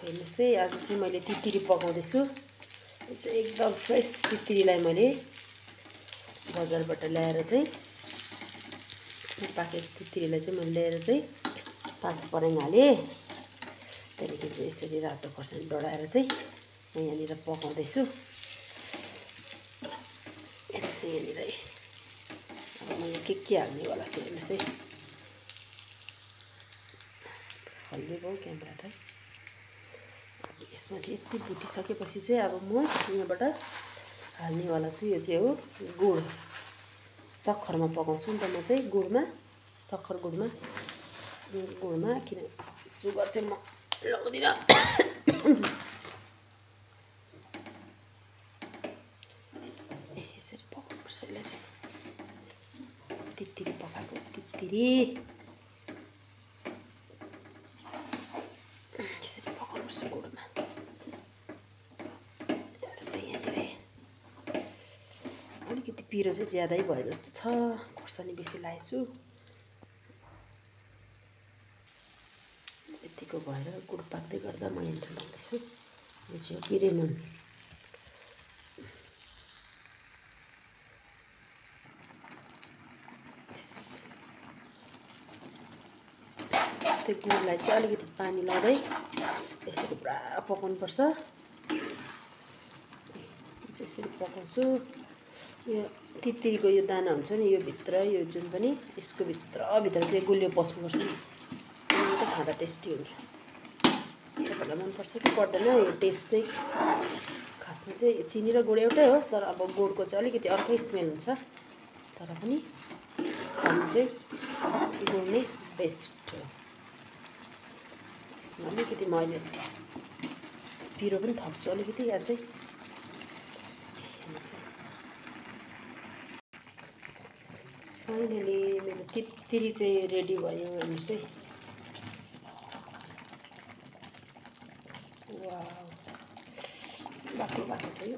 हेर्नुस् है आज चाहिँ मैले तित्तिरी पकाउँदैछु। यो चाहिँ एकदम फ्रेस तित्तिरीलाई मैले बजारबाट ल्याएर चाहिँ पाकेको तित्तिरीलाई चाहिँ मैले ल्याएर चाहिँ पाँच पराङ हालेँ। त्यहाँदेखि चाहिँ यसरी रातो खोर्सानी डढाएर चाहिँ म यहाँनिर पकाउँदैछु। हेर्नुहोस् है यहाँनिर अब म यहाँ के हाल्नेवाला छु हेर्नुहोस् है। हल्ले भयो क्यामेरा त। यसमा यति भुटिसकेपछि चाहिँ अब म यहाँबाट हाल्नेवाला छु। यो चाहिँ हो गुड। सक्खरमा पकाउँछु नि त म चाहिँ गुडमा, सक्खर गुडमा किन सुगर चाहिँ म लाउँदिनँ। यसरी पकाउनुपर्छ यसलाई चाहिँ। तित्तिरी पकाएको तित्तिरी यसरी पकाउनुपर्छ गुडमा। अलिकति पिरो चाहिँ ज्यादै भयो जस्तो छ, खोर्सानी बेसी लाएको छु। यतिको भएर गुड पाक्दै गर्दा म यहाँनिर लाउँदैछु। यो चाहिँ पिरे नुन। त्यो गुडलाई चाहिँ अलिकति पानी लाउँदै यसरी पुरा पकाउनुपर्छ। यसरी पकाउँछु। यो तित्तिरीको यो दाना हुन्छ नि, यो भित्र यो जुन पनि यसको भित्र चाहिँ गुलियो पस्नुपर्छ नि, त खाँदा टेस्टी हुन्छ। तपाईँलाई मनपर्छ कि पर्दैन यो टेस्ट चाहिँ? खासमा चाहिँ चिनी र गुड एउटै हो, तर अब गुडको चाहिँ अलिकति अर्कै स्मेल हुन्छ। तर पनि खानु चाहिँ गुड नै बेस्ट हो। यसमा अलिकति म अहिले पिरो पनि थप्छु अलिकति यहाँ चाहिँ। फाइनली मेरो तित्तिरी चाहिँ रेडी भयो। हेर्नुहोस् है। वाउ, बाक्लो छ यो।